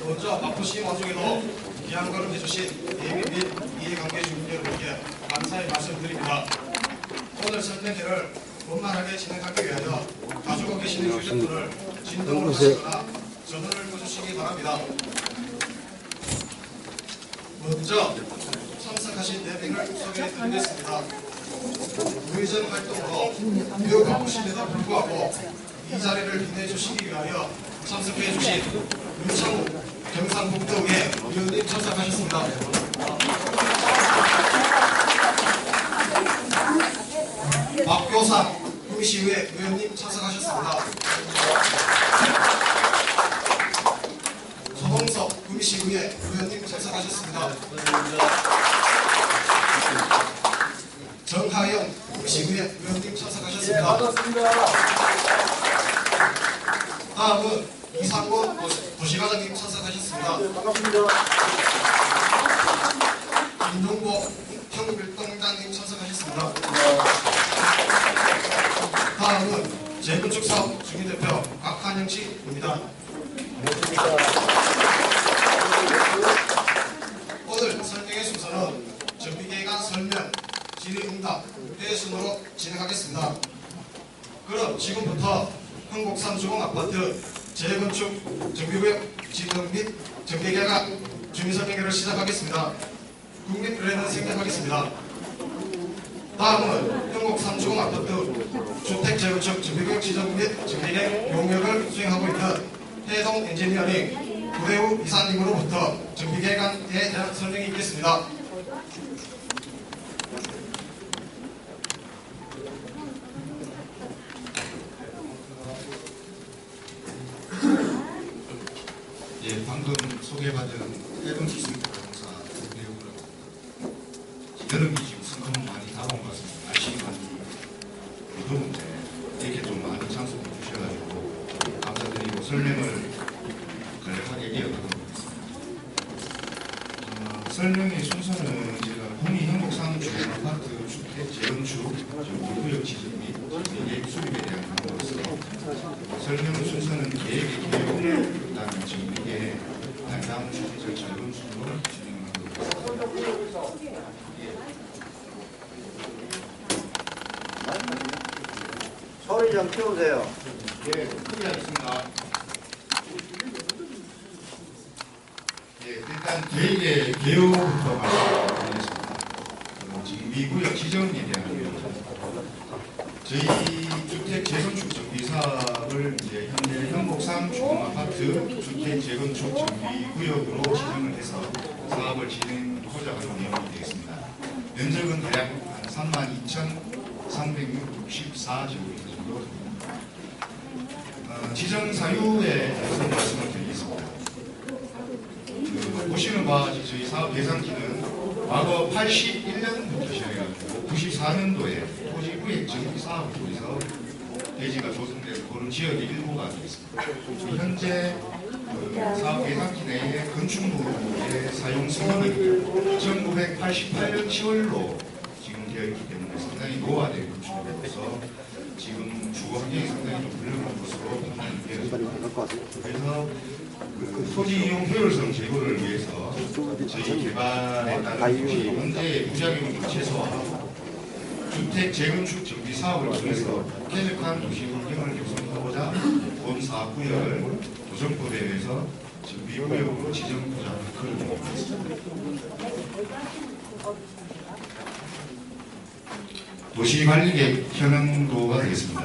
먼저 바쁘신 와중에도 귀한 걸음 해주신 예비 및 이해관계 주민 여러분께 감사의 말씀드립니다. 오늘 설명회를 원만하게 진행하기 위하여 가지고 계시는 휴대폰을 진동으로 하시거나 전원을 꺼주시기 바랍니다. 먼저 참석하신 4명을 소개해드리겠습니다. 의전 활동으로 매우 바쁘심에도 불구하고 이 자리를 빛내주시기 위하여 참석해주신 윤창우 경상북도의회 의원님 참석하셨습니다. 박교상 구미시의회 의원님 참석하셨습니다. 서동석 구미시의회 의원님 참석하셨습니다. 정하영 구미시의회 의원님 참석하셨습니다. 다음은 이상권 도시과장님 참석하셨습니다. 김동보 평bil동장님 참석하셨습니다. 다음은 재건축사업 주민대표 박한영씨입니다. 오늘 설명회 순서는 정비계획안 설명, 질의응답, 회의 순으로 진행하겠습니다. 그럼 지금부터 흥곡산 주공아파트 재건축 정비구역 지정 및 정비계획안 주민설명회를 시작하겠습니다. 국민 의뢰는 생략하겠습니다. 다음은 흥곡산 주공아파트 주택 재건축 정비구역 지정 및 정비계획 용역을 수행하고 있는 해동 엔지니어링 구대우 이사님으로부터 정비계획안에 대한 설명이 있겠습니다. 예, 방금 소개받은 해동 기술공사 구대우입니다. 여름이 지금 성큼 많이 다가온 것 같습니다. 날씨가 많이 더운데 이렇게 좀 많이 참석해 주셔가지고 감사드리고 설명을 간략하게 이어가도록 하겠습니다. 설명의 순서는 제가 구미 흥곡산 주공아파트 주택 재건축 정비구역 지정 및 계획 수립에 대한 내용으로서 설명 순서는 계획의 개요를 그다음에 정비계획, 다음 주택 재건축으로 진행하도록 하겠습니다. 소리 좀 키우세요. 예, 크게 하겠습니다. 예, 일단 계획의 개요부터 말씀드리겠습니다. 정비구역 지정에 대한 내용입니다. 저희 주택 재건축 정비 사업을 이제 현재 흥곡산 주공아파트 주택 재건축 정비구역으로 지정을 해서 사업을 진행하고자 하는 내용이 되겠습니다. 면적은 대략 한 32,364제곱미터 정도 됩니다. 지정 사유에 대해서 말씀을 드리겠습니다. 보시는 바와 같이 저희 사업 대상지는 과거 81년부터 시작해가지고 94년도에 토지구획 정비 사업을 통해서 대지가 조성돼서 그런 지역의 일부가 되겠습니다. 현재 사업 대상지 내에 건축물의 사용 승인이 1988년 10월로 지금 되어 있기 때문에 상당히 노화된 건축물로서 지금 주거 환경이 상당히 좀 불량한 것으로 판단이 되었습니다. 그래서 토지 이용 효율성 제고를 위해서 저희 개발에 따른 도시 현재의 부작용을 최소화하고 주택 재건축 정비 사업을 통해서 쾌적한 도시 환경을 조성하고자 본 사업구역을 도정법에서 정비구역으로 지정하고자 하는 그런 내용입니다. 도시관리계획 현황도가 되겠습니다.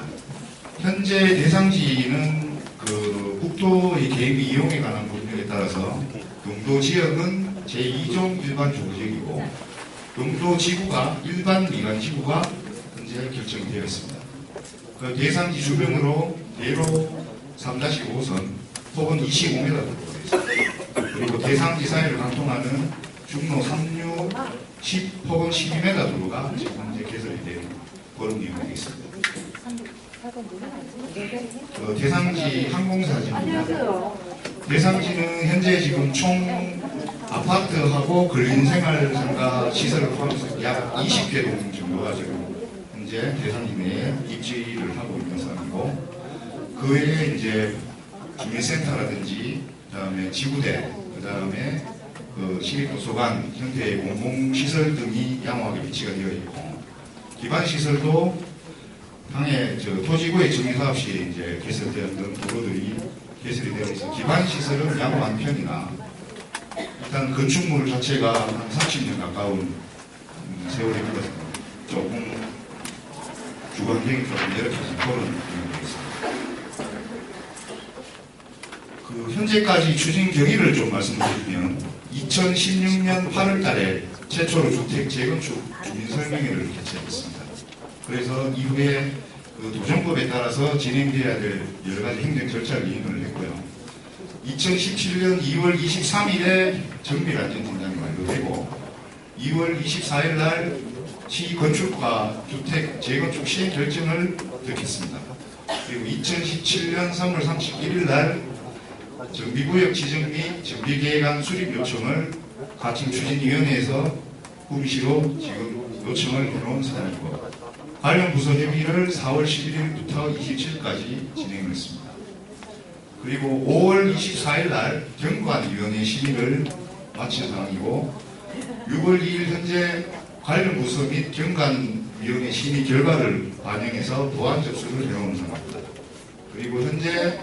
현재 대상지는 국토의 계획 이용에 관한 법령에 따라서 용도 지역은 제2종 일반 주거지역이고 용도 지구가 일반 미관 지구가 현재 결정되어 있습니다. 그 대상지 주변으로 대로 3-5선 혹은 25m 정도 되어 있습니다. 그리고 대상지 사이를 관통하는 중로 3류 10 혹은 12m 도로가 지금 현재 개설이 된 그런 내용이 되겠습니다. 대상지 항공사진입니다. 대상지는 현재 지금 총 아파트하고 근린생활상가 시설을 포함해서 약 20개 동 정도가 지금 현재 대상지 내에 입지를 하고 있는 상황이고, 그 외에 이제 주민센터라든지, 그다음에 지구대, 그다음에 그 시립도서관 형태의 공공시설 등이 양호하게 배치가 되어 있고, 기반시설도 당해 토지구역 정비사업 시에 이제 개설되었던 도로들이 개설이 되어 있어 기반시설은 양호한 편이나, 일단 건축물 자체가 한 30년 가까운 세월이 흘러서 조금 주거환경이 좀 열악해진 그런 느낌이 있습니다. 그 현재까지 추진 경위를 좀 말씀드리면, 2016년 8월 달에 최초로 주택 재건축 주민설명회를 개최했습니다. 그래서 이후에 그 도정법에 따라서 진행되어야 될 여러 가지 행정 절차를 이행을 했고요. 2017년 2월 23일에 정비안전팀장이 완료되고, 2월 24일 날 시건축과 주택 재건축 시행 결정을 듣겠습니다. 그리고 2017년 3월 31일 날 정비구역 지정 및 정비계획안 수립 요청을 가칭 추진위원회에서 구미시로 지금 요청을 해놓은 사안이고, 관련 부서 협의를 4월 11일부터 27일까지 진행을 했습니다. 그리고 5월 24일 날 경관위원회 심의를 마친 상황이고, 6월 2일 현재 관련 부서 및 경관위원회 심의 결과를 반영해서 보완 접수를 해놓은 상황입니다. 그리고 현재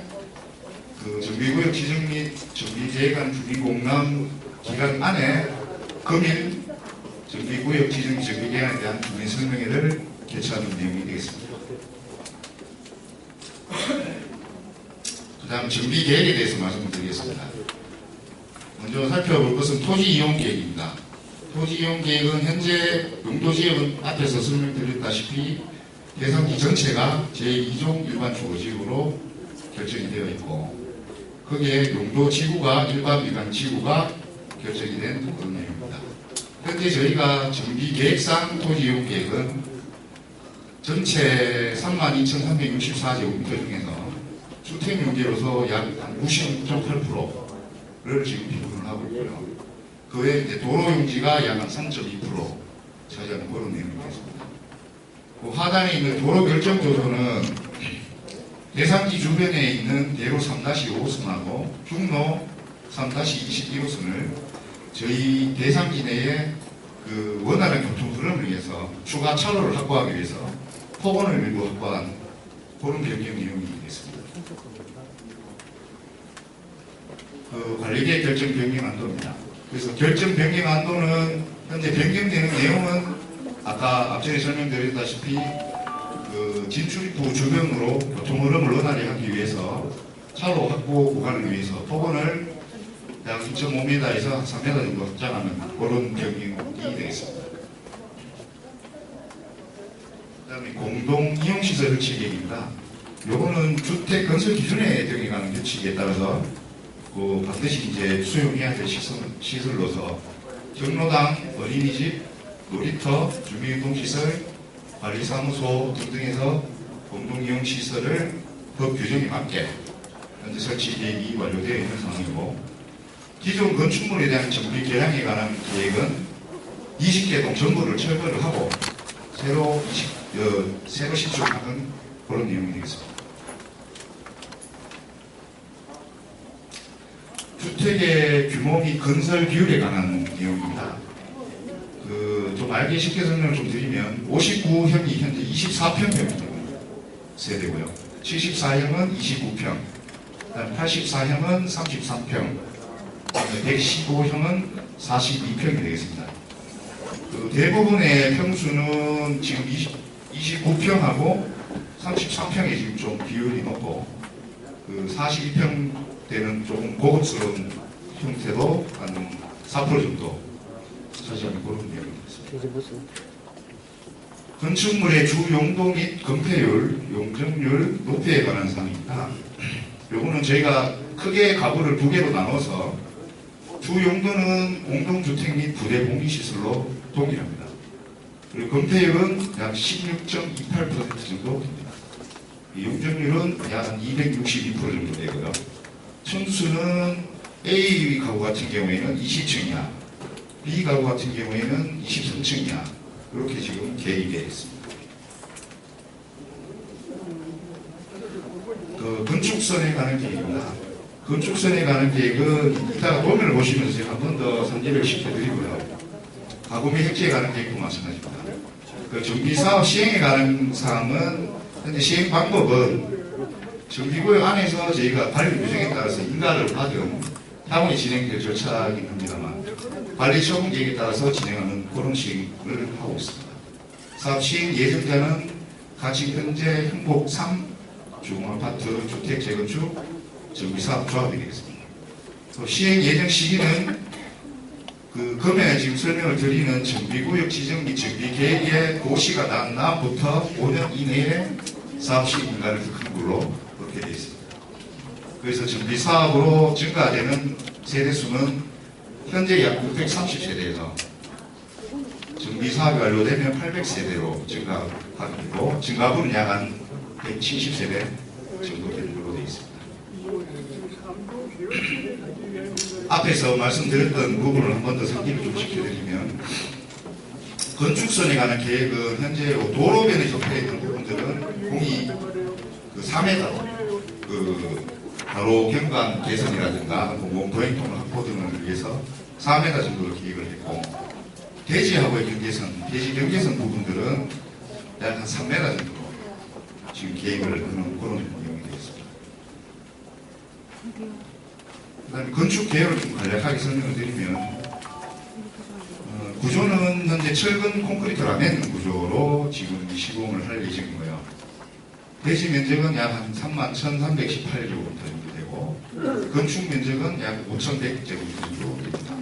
그 정비구역 지정 및 정비계획안 준비공람 기간 안에 금일 정비구역 지정 정비계획안에 대한 주민설명회를 개최하는 내용이 되겠습니다. 그 다음 정비계획에 대해서 말씀드리겠습니다. 먼저 살펴볼 것은 토지이용계획입니다. 토지이용계획은 현재 용도지역은 앞에서 설명드렸다시피 대상지 전체가 제2종 일반주거지역으로 결정이 되어 있고, 거기에 용도지구가 일반 미관지구가 결정이 된 그런 내용입니다. 현재 저희가 정비계획상 토지이용계획은 전체 32,364제곱미터 중에서 주택용지로서 약 96.8%를 지금 비분을 하고 있고요. 그 외에 이제 도로용지가 약 3.2% 차지하는 그런 내용이 되겠습니다. 그 하단에 있는 도로결정조서는 대상지 주변에 있는 대로 3-5호선하고 중로 3-21호선을 저희 대상지 내에 그 원활한 교통 흐름을 위해서 추가 차로를 확보하기 위해서 폭원을 밀고 확보한 그런 변경 내용이 있습니다. 그 관리계획 결정 변경 안도입니다. 그래서 결정 변경 안도는 현재 변경되는 내용은 아까 앞전에 설명드렸다시피 그 진출입구 주변으로 교통 흐름을 원활히 하기 위해서 차로 확보 구간을 위해서 폭원을 약 2.5m에서 3m 정도 확장하는 그런 변경이 되겠습니다. 그 다음에 공동이용시설 설치 계획입니다. 요거는 주택 건설 기준에 적용하는 규칙에 따라서 그 반드시 이제 수용해야 될 시설로서 경로당, 어린이집, 놀이터, 주민운동시설, 관리사무소 등등에서 공동이용시설을 법 규정에 맞게 현재 설치 계획이 완료되어 있는 상황이고, 기존 건축물에 대한 정비 개량에 관한 계획은 20개 동 전부를 철거를 하고 새로 신축하는 그런 내용이 되겠습니다. 주택의 규모 및 건설 비율에 관한 내용입니다. 좀 알기 쉽게 설명을 좀 드리면 59형이 현재 24평 세대고요. 74형은 29평, 84형은 33평, 115형은 42평이 되겠습니다. 그 대부분의 평수는 지금 29평하고 33평에 지금 좀 비율이 높고, 그 42평대는 조금 고급스러운 형태도 한 4% 정도 차지하는 그런 내용입니다. 건축물의 주 용도 및 건폐율, 용적률, 높이에 관한 사항입니다. 요거는 저희가 크게 가구를 두 개로 나눠서 주 용도는 공동주택 및 부대 공기시설로 동일합니다. 그리고 건폐율은 약 16.28% 정도 됩니다. 용적률은 약 262% 정도 되고요. 층수는 A 가구 같은 경우에는 20층이야, B 가구 같은 경우에는 23층이야. 이렇게 지금 계획되어 있습니다. 그 건축선에 관한 계획입니다. 건축선에 관한 계획은 이따가 도면을 보시면서 한 번 더 상기를 시켜드리고요. 가구 및 획지에 관한 계획도 마찬가지입니다. 그 정비사업 시행에 관한 사항은 현재 시행 방법은 정비구역 안에서 저희가 관리 규정에 따라서 인가를 받은 향후에 진행될 절차이긴 합니다만 관리 처분 계획에 따라서 진행하는 그런 시행을 하고 있습니다. 사업 시행 예정자는 같이 현재 행복 3 주공아파트 주택 재건축 정비사업 조합이 되겠습니다. 또 시행 예정 시기는 그 금에 지금 설명을 드리는 정비구역 지정 및 정비 계획의 고시가 난 날부터 5년 이내에 사업 시행 인가를 득한 걸로 그렇게 되어 있습니다. 그래서 정비 사업으로 증가되는 세대수는 현재 약 630세대에서 정비 사업이 완료되면 800세대로 증가하게 되고 증가분은 약 한 170세대 정도 되는 걸로 되어 있습니다. 앞에서 말씀드렸던 부분을 한 번 더 상기를 좀 시켜드리면 건축선에 관한 계획은 현재 도로변에 접해 있는 부분들은 공이 그 4m 그 도로 경관 개선이라든가 공공 도행통로 확보 등을 위해서 4m 정도로 계획을 했고 대지하고의 경계선, 대지 경계선 부분들은 약 한 3m 정도로 지금 계획을 하는 그런 내용이 되겠습니다. 그 다음에 건축 계획을 좀 간략하게 설명을 드리면 구조는 현재 철근 콘크리트 라멘 구조로 지금 시공을 할 예정이고요. 대지 면적은 약 한 31,318제곱미터 정도 되고 건축 면적은 약 5,100제곱미터 정도 됩니다.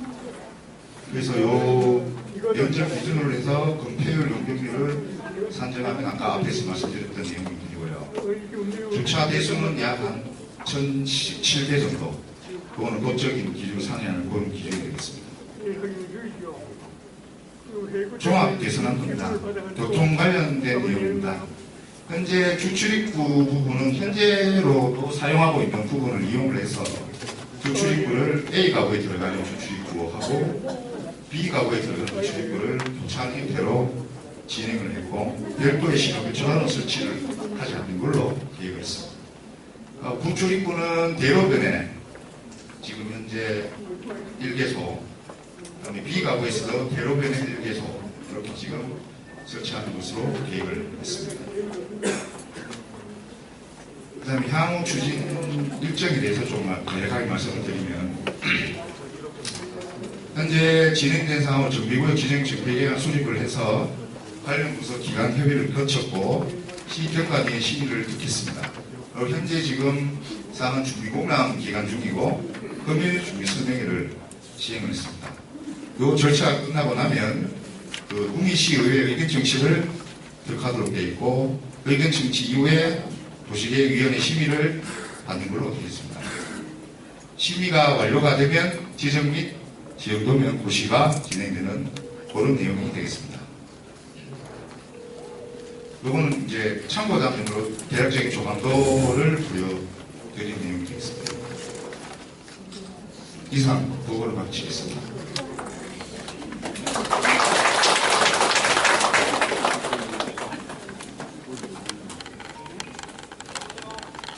그래서 요 면적 기준으로 해서 건폐율 용적률을 산정하면 아까 앞에서 말씀드렸던 내용이 되고요. 주차 대수는 약 한 1,017대 정도. 그거는 법적인 기준을 상회하는 그런 기준이 되겠습니다. 종합 개선한 겁니다. 교통 관련된 내용입니다. 현재 주출입구 부분은 현재로도 사용하고 있는 부분을 이용을 해서 주출입구를 A 가구에 들어가는 주출입구하고 B 가구에 들어가는 주출입구를 교차하는 형태로 진행을 했고 별도의 신호교차로는 설치를 하지 않는 걸로 계획을 했습니다. 구출입구는 대로변에 지금 현재 1개소, 그다음에 B 가구에서도 대로변에 1개소 이렇게 지금 설치하는 것으로 계획을 했습니다. 그 다음에 향후 추진 일정에 대해서 좀 간략하게 말씀을 드리면 현재 진행된 사업을 정비구역 지정 정비계획안 수립을 해서 관련 부서 기관 협의를 거쳤고 시평가위의 심의를 듣겠습니다. 그리고 현재 지금 사항은 준비공람 기간 중이고 금일 준비 설명회를 시행을 했습니다. 이 절차가 끝나고 나면 그 구미시의회 의견 청취를 득하도록 되어 있고 의견 청취 이후에 도시계획위원회 심의를 받는 걸로 되어 있습니다. 심의가 완료가 되면 지정 및 지정도면 고시가 진행되는 그런 내용이 되겠습니다. 이거는 이제 참고자문으로 대략적인 조감도를 보여드린 내용이 되겠습니다. 이상 보고를 마치겠습니다.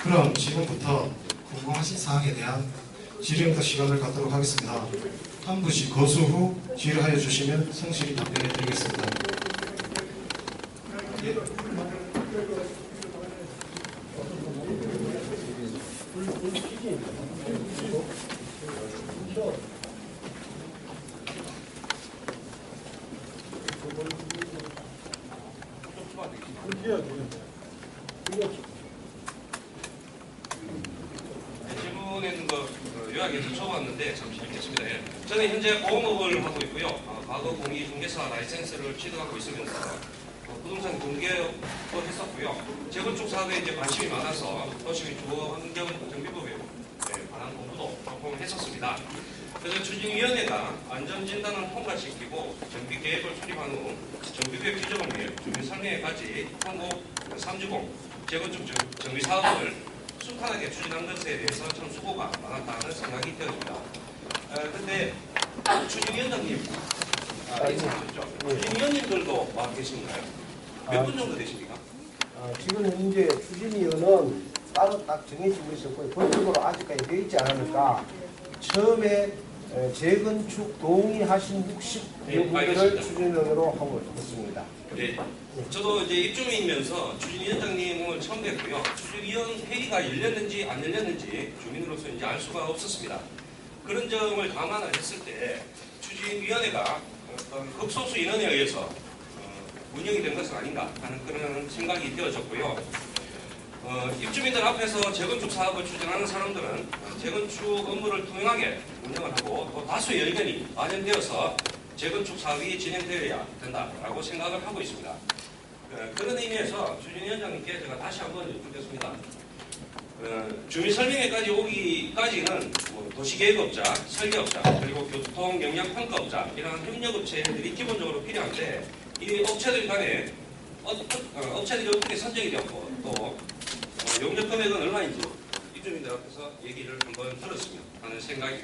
그럼 지금부터 궁금하신 사항에 대한 질의응답 시간을 갖도록 하겠습니다. 한 분씩 거수 후 질의하여 주시면 성실히 답변해 드리겠습니다. 예. 질문에는 요약해서 적어왔는데 잠시 읽겠습니다. 예. 저는 현재 보험업을 하고 있고요. 과거 공인중개사 라이센스를 취득하고 있으면서 부동산 중개도 했었고요. 재건축 사업에 이제 관심이 많아서 도시 주거환경 정비법에 관한 공부도 조금 했었습니다. 그래서 추진위원회가 안전진단을 통과시키고 정비계획을 수립한 후 정비계획 규정을 및 주민설명회까지 통고 3주공 재건축 정비사업을 순탄하게 추진한 것에 대해서 참 수고가 많았다는 생각이 되어집니다. 근데 추진위원장님, 인사하셨죠? 추진위원님들도 와 계신가요? 몇 분 정도 되십니까? 지금 현재 추진위원은 따로 딱 정해지고 있었고 본격으로 아직까지 되어 있지 않으니까 처음에 재건축 동의하신 60여분을 알겠습니다. 추진위원으로 하고 있습니다. 네. 저도 이제 입주민이면서 추진위원장님을 처음 뵙고요. 추진위원 회의가 열렸는지 안 열렸는지 주민으로서 이제 알 수가 없었습니다. 그런 점을 감안을 했을 때 추진위원회가 어떤 극소수 인원에 의해서 운영이 된 것은 아닌가 하는 그런 생각이 되어졌고요. 입주민들 앞에서 재건축 사업을 추진하는 사람들은 재건축 업무를 투명하게 운영을 하고 또 다수의 의견이 반영되어서 재건축 사업이 진행되어야 된다라고 생각을 하고 있습니다. 그런 의미에서 추진위원장님께 제가 다시 한번 여쭙겠습니다. 주민설명회까지 오기까지는 도시계획업자, 설계업자, 그리고 교통영향평가업자 이런 협력업체들이 기본적으로 필요한데 이 업체들 간에 업체들이 어떻게 선정이 되었고 또 용역 금액은 얼마인지 입주민들 앞에서 얘기를 한번 들었으면 하는 생각에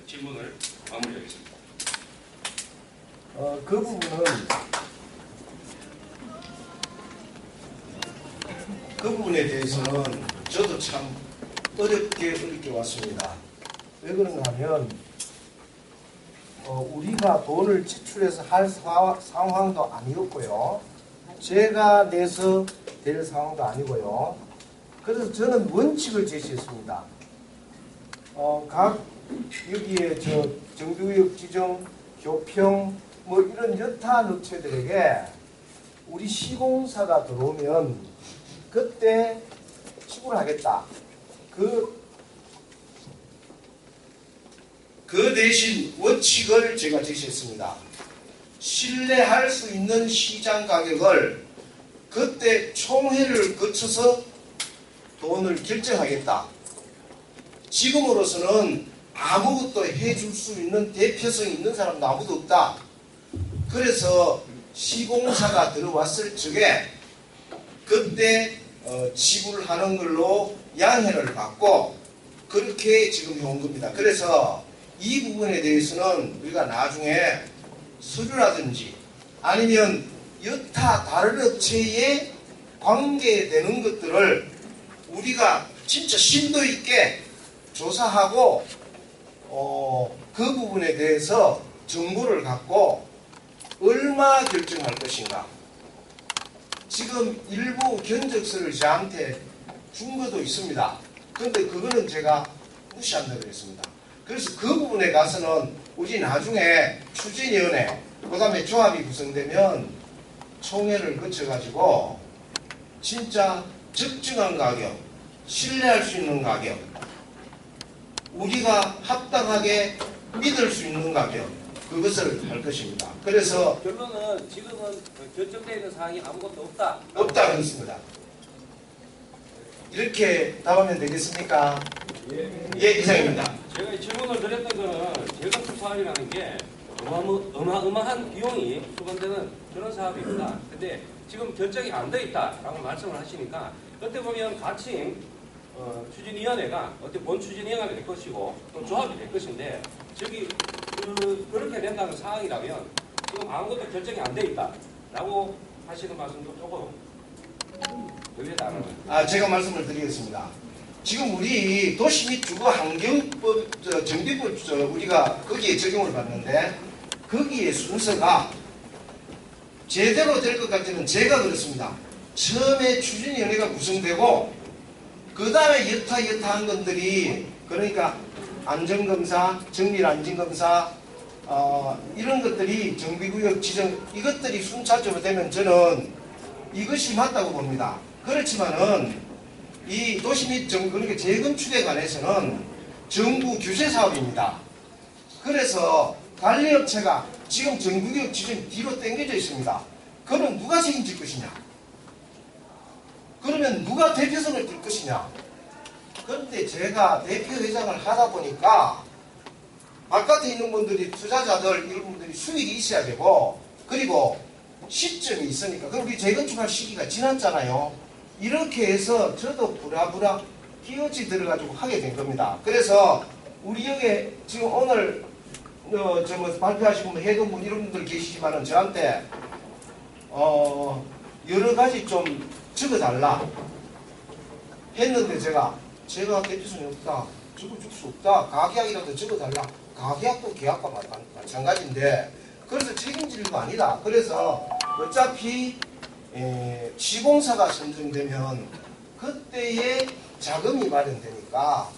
질문을 마무리하겠습니다. 그 부분에 대해서는 저도 참 어렵게 왔습니다. 왜 그런가 하면 우리가 돈을 지출해서 할 상황도 아니었고요. 제가 내서 될 상황도 아니고요. 그래서 저는 원칙을 제시했습니다. 각 여기에 정비구역 지정, 교평 뭐 이런 여타 업체들에게 우리 시공사가 들어오면 그때 지불하겠다. 그 대신 원칙을 제가 제시했습니다. 신뢰할 수 있는 시장 가격을 그때 총회를 거쳐서 돈을 결정하겠다. 지금으로서는 아무것도 해줄 수 있는 대표성이 있는 사람도 아무도 없다. 그래서 시공사가 들어왔을 적에 그때 지불하는 걸로 양해를 받고 그렇게 지금 해온 겁니다. 그래서 이 부분에 대해서는 우리가 나중에 서류라든지 아니면 여타 다른 업체에 관계되는 것들을 우리가 진짜 심도 있게 조사하고 그 부분에 대해서 정보를 갖고 얼마 결정할 것인가. 지금 일부 견적서를 저한테 준 것도 있습니다. 그런데 그거는 제가 무시한다고 했습니다. 그래서 그 부분에 가서는 우리 나중에 추진위원회 그 다음에 조합이 구성되면 총회를 거쳐가지고 진짜 적정한 가격, 신뢰할 수 있는 가격, 우리가 합당하게 믿을 수 있는 가격, 그것을 할 것입니다. 그래서 결론은 지금은 결정되어 있는 사항이 아무것도 없다. 없다 그렇습니다. 이렇게 답하면 되겠습니까? 예, 이상입니다. 제가 질문을 드렸던 거는 재건축 사업이라는 게 어마어마한 비용이 수반되는 그런 사업입니다. 근데 지금 결정이 안 돼 있다라고 말씀을 하시니까 어떻게 보면 가칭 추진위원회가 어떻게 본 추진위원회가 될 것이고 또 조합이 될 것인데 저기 그렇게 된다는 상황이라면 지금 아무것도 결정이 안 돼 있다라고 하시는 말씀도 조금 의외다는 거예요. 제가 말씀을 드리겠습니다. 지금 우리 도시 및 주거 환경법 정비법 우리가 거기에 적용을 받는데 거기에 순서가 제대로 될 것 같으면 제가 그렇습니다. 처음에 추진위원회가 구성되고 그 다음에 여타한 것들이 그러니까 안전검사, 정밀 안전검사 이런 것들이 정비구역 지정 이것들이 순차적으로 되면 저는 이것이 맞다고 봅니다. 그렇지만은 이 도시 및 그러니까 재건축에 관해서는 정부 규제 사업입니다. 그래서 관리업체가 지금 정비구역 지정이 뒤로 당겨져 있습니다. 그러면 누가 책임질 것이냐? 그러면 누가 대표성을 들 것이냐? 그런데 제가 대표회장을 하다 보니까 바깥에 있는 분들이 투자자들 이런 분들이 수익이 있어야 되고 그리고 시점이 있으니까 그럼 우리 재건축할 시기가 지났잖아요. 이렇게 해서 저도 부랴부랴 끼어지 들어가지고 하게 된 겁니다. 그래서 우리 여기 지금 오늘 발표하시고 뭐 해동분 이런 분들 계시지만은 저한테 여러 가지 좀 적어달라 했는데 제가 대표성이 없다. 적어줄 수 없다. 가계약이라도 적어달라. 가계약도 계약과 마찬가지인데 그래서 책임질 거 아니다. 그래서 어차피 시공사가 선정되면 그때에 자금이 마련되니까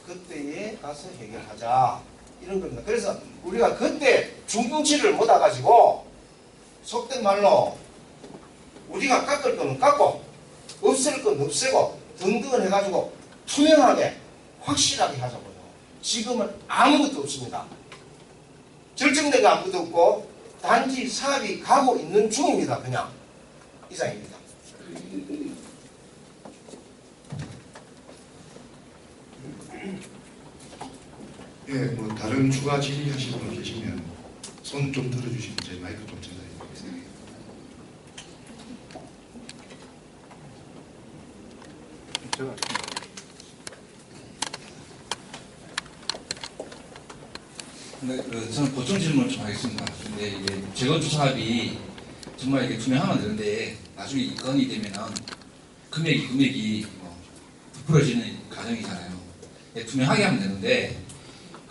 그때에 가서 해결하자 이런 겁니다. 그래서 우리가 그때 중등치를 못 와가지고 속된 말로 우리가 깎을 거는 깎고 없앨 건 없애고 등등을 해가지고 투명하게 확실하게 하자고요. 지금은 아무것도 없습니다. 결정된 게 아무것도 없고 단지 사업이 가고 있는 중입니다. 그냥 이상입니다. 예, 뭐 다른 추가 질의하실 분 계시면 손 좀 들어주시면 저희 마이크 좀 전달해드리겠습니다. 네, 저는 보충 질문을 좀 하겠습니다. 근데 이게 재건축 사업이 정말 이게 투명하면 되는데 나중에 이 건이 되면은 금액이 뭐 부풀어지는 과정이잖아요. 예, 투명하게 하면 되는데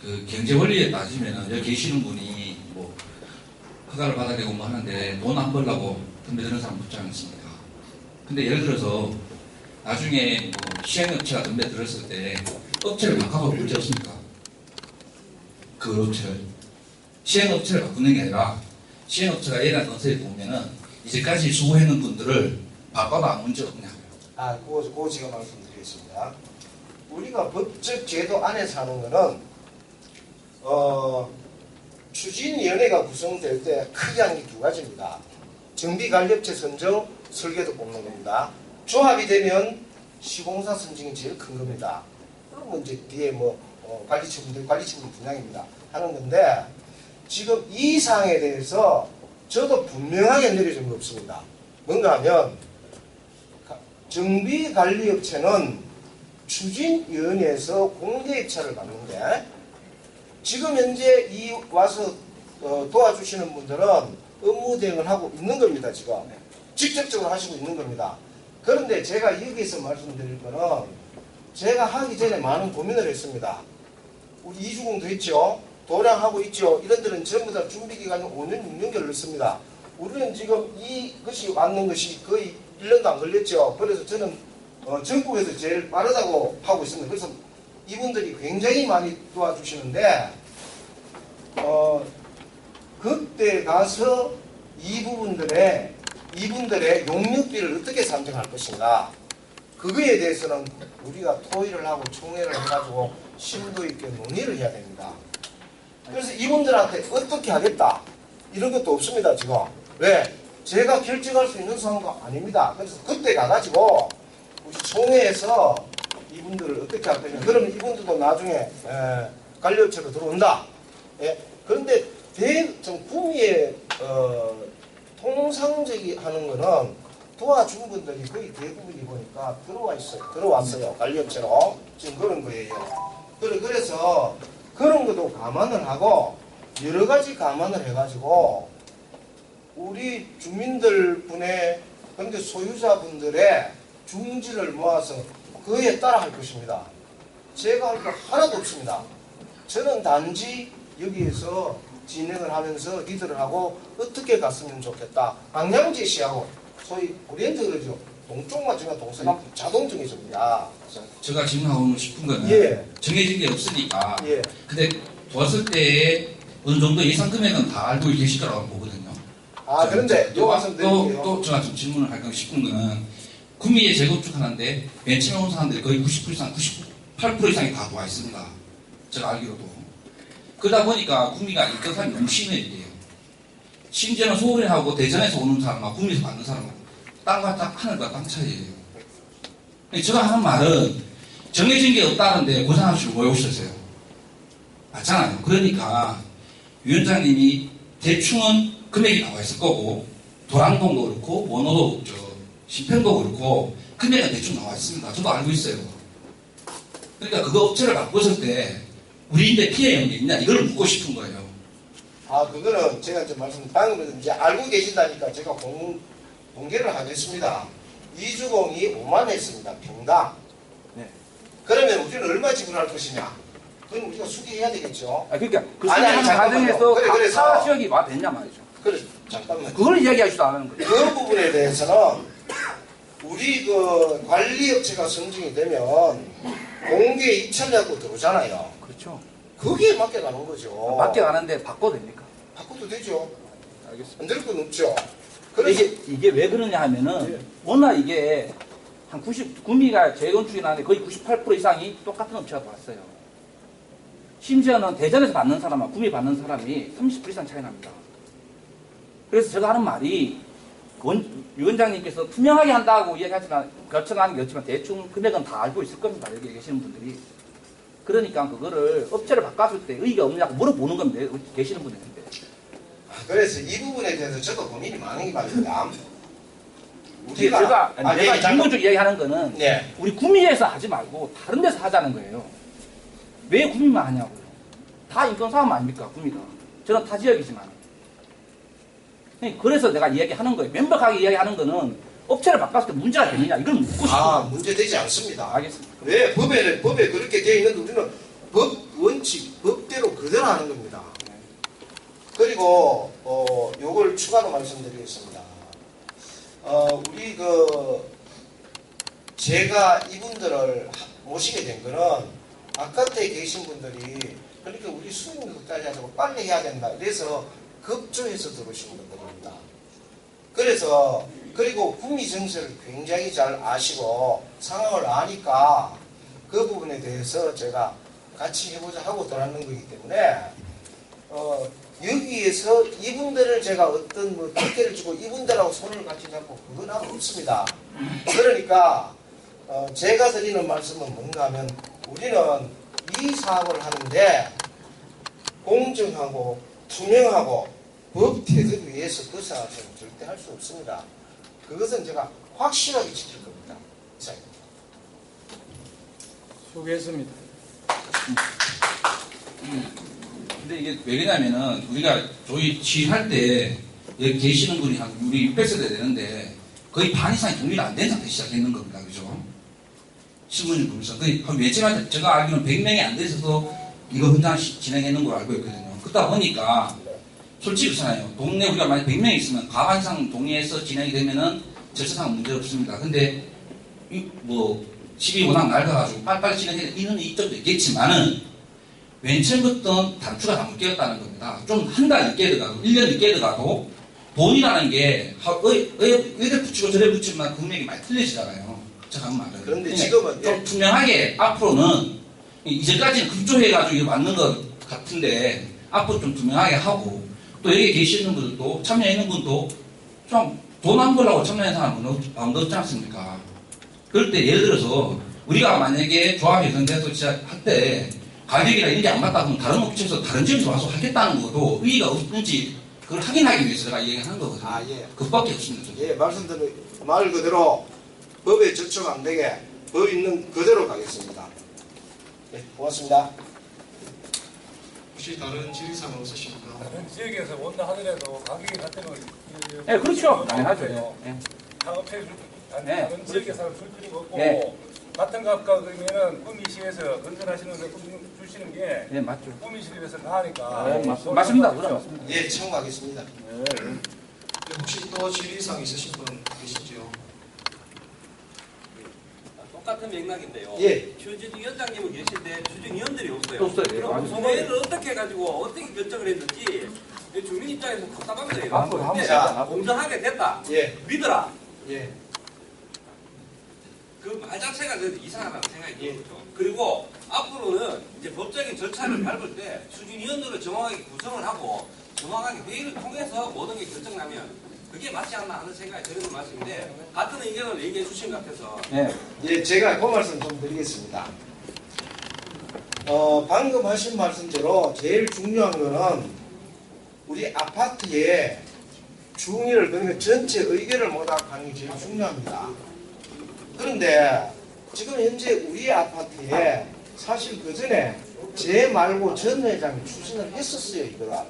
그 경제 원리에 따지면은 여기 계시는 분이 뭐 허가를 받아내고 뭐 하는데 돈 안 벌라고 덤벼드는 사람 붙지 않습니까? 근데 예를 들어서 나중에 뭐 시행업체가 덤벼들었을 때 업체를 바꿔볼 문제 없습니까? 그 업체를 시행업체를 바꾸는 게 아니라 시행업체가 예단 건설에 보면은 이제까지 수고했는 분들을 바꿔도 아무 문제 없냐고요. 그거 제가 말씀드리겠습니다. 우리가 법적 제도 안에서 하는 거는 추진위원회가 구성될 때 크게 하는 게 두 가지입니다. 정비관리업체 선정, 설계도 뽑는 겁니다. 조합이 되면 시공사 선정이 제일 큰 겁니다. 그러면 이제 뒤에 관리처분들 관리처분 분양입니다. 하는 건데 지금 이 사항에 대해서 저도 분명하게 내려준 거 없습니다. 뭔가 하면 정비관리업체는 추진위원회에서 공개입찰을 받는데 지금 현재 이 와서 도와주시는 분들은 업무 대행을 하고 있는 겁니다. 지금 직접적으로 하시고 있는 겁니다. 그런데 제가 여기서 말씀드릴 거는 제가 하기 전에 많은 고민을 했습니다. 우리 이주공도 있죠. 도량하고 있죠. 이런 데는 전부 다 준비기간이 5년, 6년결을 넣습니다. 우리는 지금 이것이 왔는 것이 거의 1년도 안 걸렸죠. 그래서 저는 전국에서 제일 빠르다고 하고 있습니다. 그래서 이분들이 굉장히 많이 도와주시는데 그때 가서 이분들의 용역비를 어떻게 산정할 것인가 그거에 대해서는 우리가 토의를 하고 총회를 해가지고 심도 있게 논의를 해야 됩니다. 그래서 이분들한테 어떻게 하겠다 이런 것도 없습니다. 지금 왜? 제가 결정할 수 있는 상황도 아닙니다. 그래서 그때 가가지고 우리 총회에서 이분들을 어떻게 할 거냐. 그러면 이분들도 나중에 관리업체로 들어온다. 예? 그런데 좀 구미에 통상적이 하는 거는 도와준 분들이 거의 대부분이 보니까 들어왔어요. 관리업체로. 지금 그런 거예요. 그래서 그런 것도 감안을 하고 여러 가지 감안을 해가지고 우리 주민들 분의 근데 소유자분들의 중지를 모아서 그에 따라 할 것입니다. 제가 할 거 하나도 없습니다. 저는 단지 여기에서 진행을 하면서 리드를 하고 어떻게 갔으면 좋겠다. 방향 제시하고 소위 오리엔트 그러죠. 동쪽만 정한 동서남 자동 정해집니다. 제가 질문하고 싶은 거는 예. 정해진 게 없으니까 예. 근데 도왔을 때 어느 정도 예상 금액은 다 알고 계실 거라고 보거든요. 그런데 요 말씀드릴게요. 또 제가 좀 질문을 할까 싶은 거는 구미에 재건축하는데 맨 처음에 온 사람들이 거의 90% 이상, 98% 이상이 다 도와 있습니다. 제가 알기로도. 그러다 보니까 구미가 입격사람이 너무 심해지게요. 심지어는 서울에하고 대전에서 오는 사람과 구미에서 받는 사람은 땅과 하늘과 땅 차이예요. 제가 하는 말은 정해진 게 없다는데 고생하시고 왜 오셨어요? 맞잖아요. 그러니까 위원장님이 대충은 금액이 나와 있을 거고 도랑동도 그렇고 원호도 신평도 그렇고 금액은 대충 나와 있습니다. 저도 알고 있어요. 그러니까 그거 업체를 바꿨을 때 우리인데 피해온 게 있냐 이걸 묻고 싶은 거예요. 아, 그거는 제가 좀 방금 이제 알고 계신다니까 제가 공개를 하겠습니다. 이주공이 5만 했습니다. 평당. 네. 그러면 우리는 얼마 지불할 것이냐? 그건 우리가 수기해야 되겠죠. 아, 그러니까 그 아니, 수리하는 잠깐만요. 과정에서 그래, 그래서- 사 지역이 와 됐냐 말이죠. 그래, 잠깐만요. 그걸 이야기하지도 않는 거예요. 그 부분에 대해서는 우리 그 관리업체가 선정이 되면 공개 입찰하고 들어오잖아요. 그렇죠. 거기에 맡겨가는 거죠. 맡겨가는데 바꿔도 됩니까? 바꿔도 되죠. 알겠습니다. 안 될 건 없죠. 그래서 이게 왜 그러냐 하면은 워낙 이게 한 구미가 재건축이나는데 거의 98% 이상이 똑같은 업체가 들어왔어요. 심지어는 대전에서 받는 사람과 구미 받는 사람이 30% 이상 차이 납니다. 그래서 제가 하는 말이 위원장님께서 투명하게 한다고 이야기하지만 결정하는 게 없지만 대충 금액은 다 알고 있을 겁니다. 여기 계시는 분들이. 그러니까 그거를 업체를 바꿨을 때 의의가 없느냐고 물어보는 겁니다. 여기 계시는 분들인데. 그래서 이 부분에 대해서 저도 고민이 많은 게 말입니다. 제가 잠깐- 인문적 이야기하는 거는 네. 우리 구미에서 하지 말고 다른 데서 하자는 거예요. 왜 구미만 하냐고요. 다 인권사업 아닙니까 구미가. 저는 타 지역이지만. 그래서 내가 이야기하는 거예요. 명백하게 이야기하는 거는 업체를 바꿨을 때 문제가 되느냐 이걸 묻고 싶어요. 아, 문제되지 않습니다. 알겠습니다. 왜 법에 그렇게 되어 있는데 우리는 법 원칙, 법대로 그대로 하는 겁니다. 그리고 요걸 추가로 말씀드리겠습니다. 우리 제가 이분들을 모시게 된 거는 바깥에 계신 분들이 그러니까 우리 수익을 극단히 하자고 빨리 해야 된다. 그래서 급조해서 들어오신 분들입니다. 그래서 그리고 구미 정세를 굉장히 잘 아시고 상황을 아니까 그 부분에 대해서 제가 같이 해보자 하고 들어왔는 거기 때문에 여기에서 이분들을 제가 어떤 뭐 특혜를 주고 이분들하고 손을 같이 잡고 그건 하고 없습니다. 그러니까 제가 드리는 말씀은 뭔가 하면 우리는 이 사업을 하는데 공정하고 투명하고 법 태도에 의해서 그 사업은 절대 할 수 없습니다. 그것은 제가 확실하게 지킬 겁니다. 자. 수고했습니다. 근데 이게 왜 그러냐면은 우리가 저희 지휘할 때 여기 계시는 분이 한 우리 600세대 되는데 거의 반 이상이 동의가 안 된 상태에서 시작했는 겁니다. 그죠? 신문을 보면서 거의 매체마다 제가 알기로는 100명이 안 돼서 이거 혼자 진행했는 걸로 알고 있거든요. 그러다 보니까 솔직히 그렇잖아요. 동네 우리가 만약 100명 있으면 과반 이상 동의해서 진행이 되면은 절차상 문제 없습니다. 근데 집이 워낙 낡아가지고 빨리빨리 진행해야 이는 이점도 있겠지만은 맨 처음부터 단추가 잘못 끼었다는 겁니다. 좀 한 달 늦게 들어가고 1년 늦게 들어가도 돈이라는 게 의대 붙이고 저래 붙이면 금액이 많이 틀려지잖아요. 잠깐 말은. 그런데 지금은 좀 투명하게 앞으로는 이제까지는 급조해가지고 이거 맞는 것 같은데 앞으로 좀 투명하게 하고 또 여기 계시는 분들도 참여하는 분도 좀 돈 안 벌라고 참여하는 사람은 마음도 없지 않습니까? 그럴 때 예를 들어서 우리가 만약에 조합이 선대해서 할 때 가격이나 이런 게 안 맞다 그러면 다른 업체에서 다른 지역에서 와서 하겠다는 것도 의의가 없는지 그걸 확인하기 위해서 제가 얘기하는 거거든요. 아, 예. 그것밖에 없습니다. 예, 말씀드린 말 그대로 법에 저촉 안 되게 법 있는 그대로 가겠습니다. 네, 고맙습니다. 혹시 다른 질의사항 없으십니까? 다른 지역에서 온다 하더라도 가격이 같은 거 네, 그렇죠. 당연하죠. 예. 사업체 네, 다른 지역에서 줄 필요가 없고 네. 같은 값과 그러면은 구미시에서 건설하시는 거 주시는 게 네, 맞죠. 구미시립에서 나으니까 네, 맞습니다. 그건 맞습니다. 예, 청구하겠습니다. 혹시 또 질의사항 있으신 분 계시죠? 똑같은 맥락인데요. 예. 추진위원장님은 계신데 추진위원들이 없어요. 없어요. 예, 그럼 맞아요. 소매를 어떻게 해가지고 어떻게 결정을 했는지 주민 입장에서 답답한 거예요. 한번 근데 자. 공정하게 됐다. 예, 믿어라. 예. 그 말 자체가 그 이상하다는 생각이 예. 들죠. 그리고 앞으로는 이제 법적인 절차를 밟을 때 추진위원들을 정확하게 구성을 하고 정확하게 회의를 통해서 모든 게 결정나면 그게 맞지 않나 하는 생각이 드는 말씀인데 같은 의견을 얘기해 주신 것 같아서 네. 예, 제가 그 말씀 좀 드리겠습니다. 방금 하신 말씀대로 제일 중요한 거는 우리 아파트에 중의를 그러니까 전체 의견을 모닥하는 게 제일 중요합니다. 그런데 지금 현재 우리 아파트에 사실 그 전에 제 말고 전 회장이 추진을 했었어요. 이거가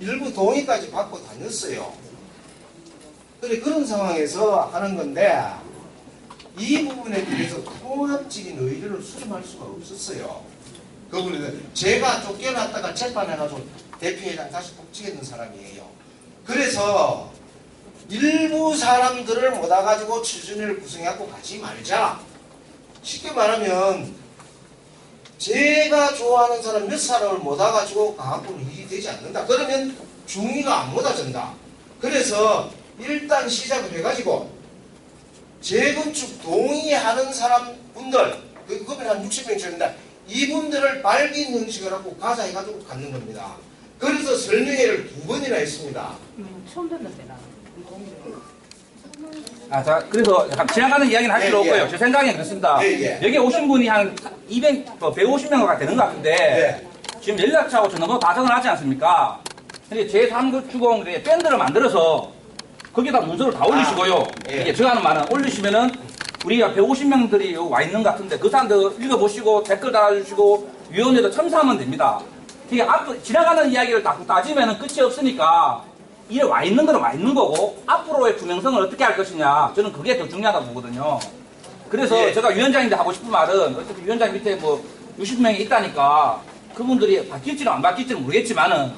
일부 동의까지 받고 다녔어요. 그래 그런 상황에서 하는 건데 이 부분에 대해서 통합적인 의견을 수렴할 수가 없었어요. 그 부분에 제가 쫓겨났다가 재판해가지고 대표회장 다시 복직했는 사람이에요. 그래서 일부 사람들을 모아가지고 추진을 구성해갖고 가지 말자. 쉽게 말하면 제가 좋아하는 사람 몇 사람을 모아가지고 가갖고는 일이 되지 않는다. 그러면 중의가 안 모아진다. 그래서 일단 시작을 해가지고 재건축 동의하는 사람분들 그거는 한 60명 정도인데 이분들을 발기 형식을 하고 가자 해가지고 갖는 겁니다. 그래서 설명회를 2번이나 했습니다. 처음 듣는데 나. 자, 그래서 약간 지나가는 이야기는 할 필요 없고요. 제 생각엔 그렇습니다. 여기 오신 분이 한 150명 가까이 되는 것 같은데 지금 연락처하고 전화번호 다 적어놨지 않습니까? 근데 제3구축공 밴드를 만들어서 거기다 문서를 다 올리시고요. 이게 제가 하는 말은 올리시면은 우리가 150명들이 와 있는 것 같은데 그 사람들 읽어보시고 댓글 달아주시고 위원회도 첨사하면 됩니다. 이게 앞으로 지나가는 이야기를 따지면은 끝이 없으니까 이래 와 있는 건 와 있는 거고 앞으로의 투명성을 어떻게 할 것이냐 저는 그게 더 중요하다고 보거든요. 그래서 제가 위원장인데 하고 싶은 말은 어차피 위원장 밑에 뭐 60명이 있다니까 그분들이 바뀔지는 안 바뀔지는 모르겠지만은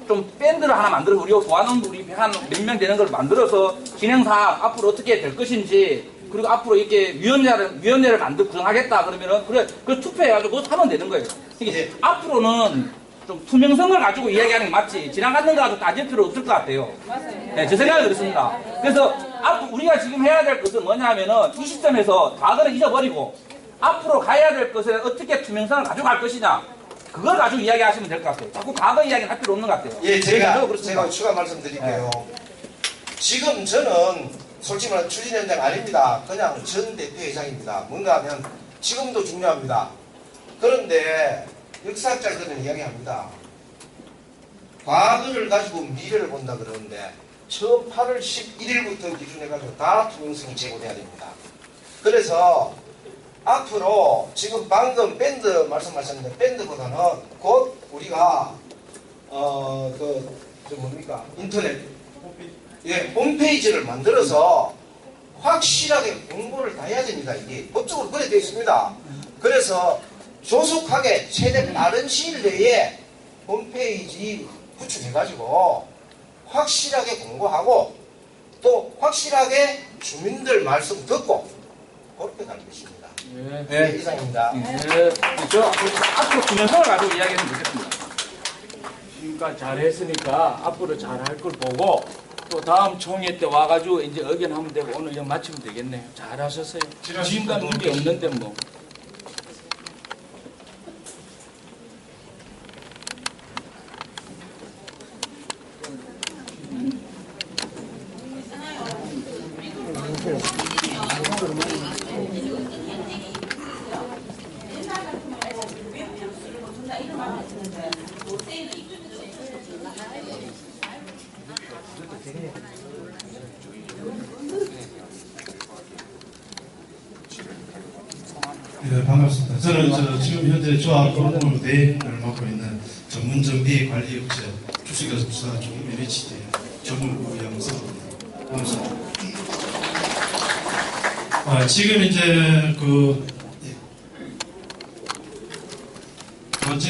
좀 밴드를 하나 만들어서 우리가 좋아하는 우리 한 몇 명 되는 걸 만들어서 진행사항 앞으로 어떻게 될 것인지 그리고 앞으로 이렇게 위원회를 구성하겠다 그러면은 그래 그 투표해가지고 그거 하면 되는 거예요. 이게 앞으로는 좀 투명성을 가지고 이야기하는 게 맞지 지나가는 거 가지고 따질 필요 없을 것 같아요. 맞아요. 네, 제 생각은 그렇습니다. 그래서 앞으로 우리가 지금 해야 될 것은 뭐냐면은 이 시점에서 과거를 잊어버리고 앞으로 가야 될 것을 어떻게 투명성을 가져갈 것이냐 그걸 가지고 이야기하시면 될 것 같아요. 자꾸 과거 이야기는 할 필요 없는 것 같아요. 예, 제가 추가 말씀드릴게요. 지금 저는 솔직히 말하면 추진위원장 아닙니다. 그냥 전 대표회장입니다. 뭔가 하면 지금도 중요합니다. 그런데 역사학자들은 이야기합니다. 과거를 가지고 미래를 본다 그러는데 처음 8월 11일부터 기준해가지고 다 투명성이 제고돼야 됩니다. 그래서 앞으로 지금 방금 밴드 말씀하셨는데 밴드보다는 곧 우리가 뭡니까 인터넷 홈페이지를 만들어서 확실하게 공고를 다 해야 됩니다. 이게 법적으로 그래 되어 있습니다. 그래서 조속하게 최대 빠른 시일 내에 홈페이지 구축해가지고 확실하게 공고하고 또 확실하게 주민들 말씀 듣고 그렇게 갈 것입니다. 네, 이상입니다. 저 앞으로 투명성을 가지고 이야기하면 좋겠습니다. 지금까지 잘했으니까 앞으로 잘할 걸 보고 또 다음 총회 때 와가지고 이제 의견하면 되고 오늘 이제 마치면 되겠네요. 잘하셨어요. 지금까지 문제 없는데 뭐. 네, 반갑습니다. 저는 지금 현재 조합 업무 대행을 맡고 있는 전문정비관리업체 주식회사 종민HD 전문부양사입니다. 반갑습니다. 지금 이제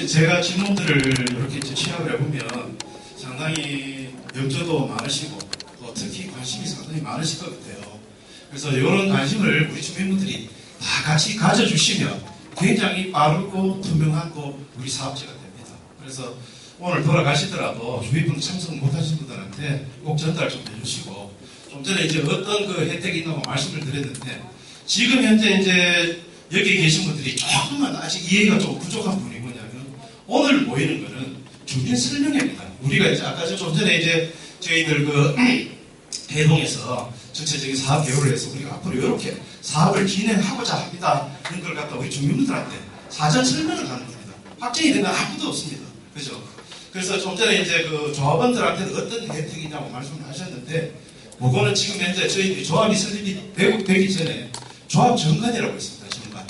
제가 질문들을 이렇게 이제 취합을 해보면 상당히 염조도 많으시고 특히 관심이 상당히 많으실 것 같아요. 그래서 이런 관심을 우리 주민분들이 다 같이 가져주시면 굉장히 빠르고 투명하고 우리 사업체가 됩니다. 그래서 오늘 돌아가시더라도 주민분들 참석 못하신 분들한테 꼭 전달 좀 해주시고 좀 전에 이제 어떤 그 혜택이 있다고 말씀을 드렸는데 지금 현재 이제 여기 계신 분들이 조금만 아직 이해가 좀 부족한 부분이 뭐냐면 오늘 모이는 거는 주민 설명회입니다. 우리가 이제 아까 좀 전에 이제 저희들 대동에서 전체적인 사업 개요를 해서 우리가 앞으로 이렇게 사업을 진행하고자 합니다. 이런 걸 갖다 우리 주민분들한테 사전 설명을 하는 겁니다. 확정이 된 건 아무도 없습니다. 그죠? 그래서 좀 전에 이제 조합원들한테는 어떤 혜택이냐고 말씀을 하셨는데, 그거는 지금 현재 저희들이 조합이 설립이 되기 전에 조합 정관이라고 있습니다. 정관.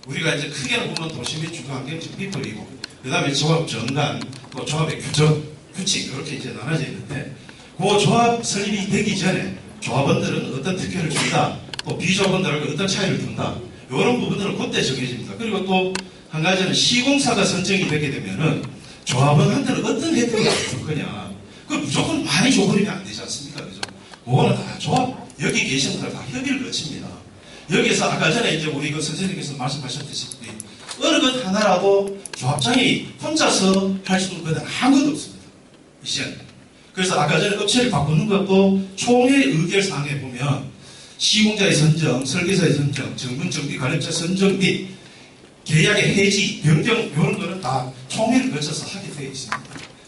우리가 이제 크게 보면 도시및 주거환경 정비법이고 그 다음에 조합 정관, 또 조합의 규칙 이렇게 이제 나눠져 있는데 그 조합 설립이 되기 전에 조합원들은 어떤 특혜를 준다, 또 비조합원들하고 어떤 차이를 둔다, 이런 부분들은 그때 정해집니다. 그리고 또 한 가지는 시공사가 선정이 되게 되면은 조합원한테는 어떤 혜택을 줄 거냐, 그 무조건 많이 줘버리면 안 되지 않습니까? 그죠? 그거는 다 조합, 여기 계신 분들 다 협의를 거칩니다. 여기서 아까 전에 이제 우리 그 선생님께서 말씀하셨듯이 어느 것 하나라도 조합장이 혼자서 할 수 있는 것은 아무것도 없습니다. 이제는. 그래서 아까 전에 업체를 바꾸는 것도 총회 의결사항에 보면 시공자의 선정, 설계사의 선정, 정분정비 관련자 선정 및 계약의 해지, 변경 이런 거는 다 총회를 거쳐서 하게 되어 있습니다.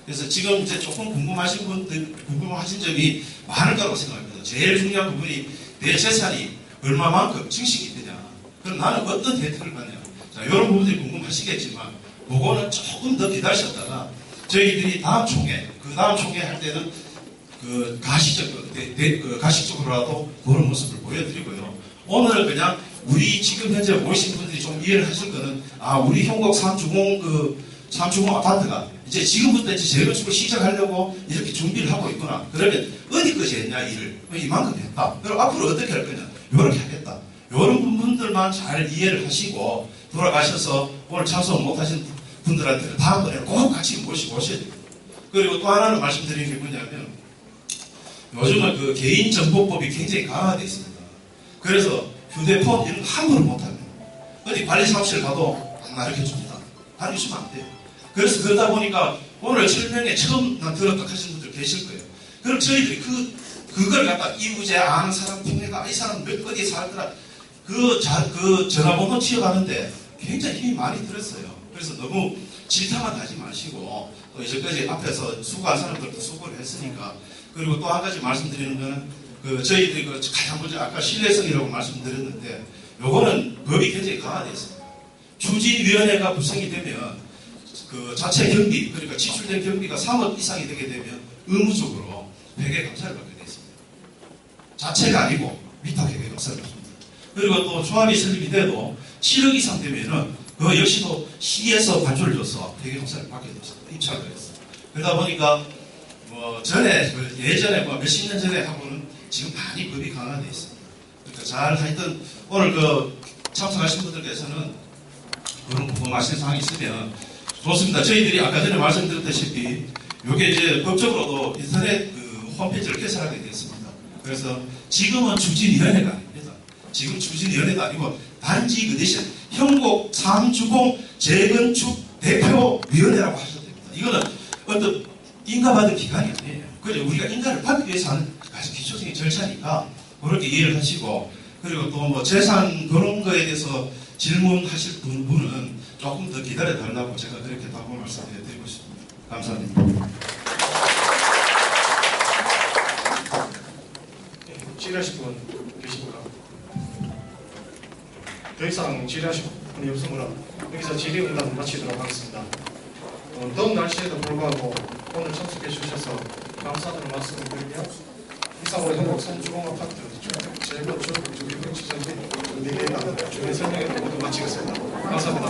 그래서 지금 이제 조금 궁금하신 점이 많을 거라고 생각합니다. 제일 중요한 부분이 내 재산이 얼마만큼 증식이 되냐. 그럼 나는 어떤 혜택을 받냐. 자, 이런 부분들이 궁금하시겠지만, 그거는 조금 더 기다리셨다가 저희들이 다음 총회, 그 다음 총회 할 때는 그 가식적으로라도 그런 모습을 보여드리고요. 오늘 그냥 우리 지금 현재 모이신 분들이 좀 이해를 하실 거는, 우리 형곡 3주공 아파트가 이제 지금부터 이제 재건축을 시작하려고 이렇게 준비를 하고 있구나. 그러면 어디까지 했냐, 일을. 이만큼 했다. 그럼 앞으로 어떻게 할 거냐. 이렇게 하겠다. 이런 부분들만 잘 이해를 하시고 돌아가셔서 오늘 참석 못하신 분들한테는 다음번에 꼭 같이 모셔야 됩니다. 그리고 또 하나는 말씀드리는 게 뭐냐면, 요즘은 그 개인정보법이 굉장히 강화되어 있습니다. 그래서 휴대폰 이런 거 함부로 못합니다. 어디 관리사무실 가도 안 가르쳐줍니다. 가르쳐주면 안 돼요. 그래서 그러다 보니까 오늘 설명에 처음 들었다 하신 분들 계실 거예요. 그럼 저희들이 그걸 갖다 이부제 아는 사람 통해가 이 사람 몇 어디에 살더라 그 전화번호 치어가는데 굉장히 힘이 많이 들었어요. 그래서 너무 질타만 하지 마시고 또 이제까지 앞에서 수고한 사람들도 수고를 했으니까. 그리고 또 한 가지 말씀드리는 거는 저희들이 가장 먼저 아까 신뢰성이라고 말씀드렸는데 요거는 법이 굉장히 강화되어 있습니다. 추진위원회가 구성이 되면 그 자체 경비, 그러니까 지출된 경비가 3억 이상이 되게 되면 의무적으로 회계감사를 받게 되어 있습니다. 자체가 아니고 위탁 회계감사를 받습니다. 그리고 또 조합이 설립이 돼도 7억 이상 되면은 그 역시도 시에서 관조를 줘서 회계감사를 받게 됐습니다. 입찰을 했습니다. 그러다 보니까 전에 예전에 몇십 년 전에 하고는 지금 많이 법이 강화되어 있습니다. 그러니까 잘 하여튼 오늘 참석하신 분들께서는 그런 궁금하신 사항이 있으면 좋습니다. 저희들이 아까 전에 말씀드렸다시피 이게 이제 법적으로도 인터넷 홈페이지를 개설하게 되었습니다. 그래서 지금은 추진위원회가 아닙니다. 지금 추진위원회가 아니고 단지 그 대신 형곡 3주공 재건축 대표위원회라고 하셔도 됩니다. 이거는 어떤 인가받은 기관이 아니에요. 그래서 우리가 인가를 받기 위해서 하는 아주 기초적인 절차니까 그렇게 이해를 하시고, 그리고 또 재산 그런 거에 대해서 질문하실 분은 조금 더 기다려 달라고 제가 그렇게 답을 말씀드리고 싶습니다. 감사합니다. 질의하실 분 계십니까? 더 이상 질의하실 분이 없으므로 여기서 질의응답 마치도록 하겠습니다. 더운 날씨에도 불구하고 오늘 참석해 주셔서 감사하다는 말씀을 드리며, 이상으로 형곡 3주공 아파트 재건축 주기금 지정 및 미래당 주변 설명을 모두 마치겠습니다. 감사합니다.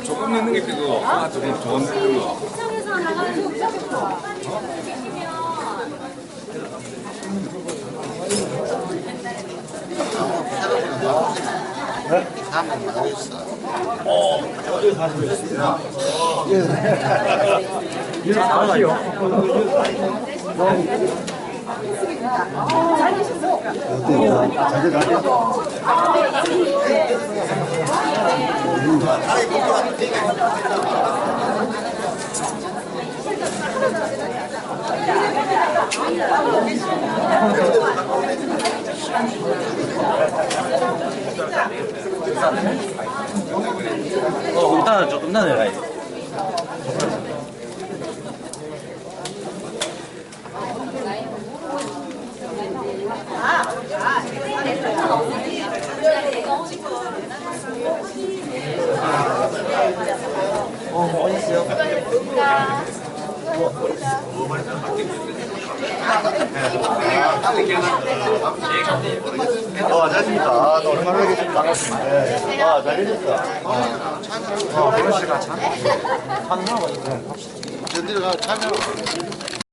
조금 넣는 게 그거 조금 좋은 거. 시청에서 나가는 어때요? 잘 돼가요? 일단은 조금 더 내려가야 돼. 안녕하십니까. 또 얼마나 계십니까. 반갑습니다. 네. 잘 계셨어. 그런 시간 참. 전들어가 참여.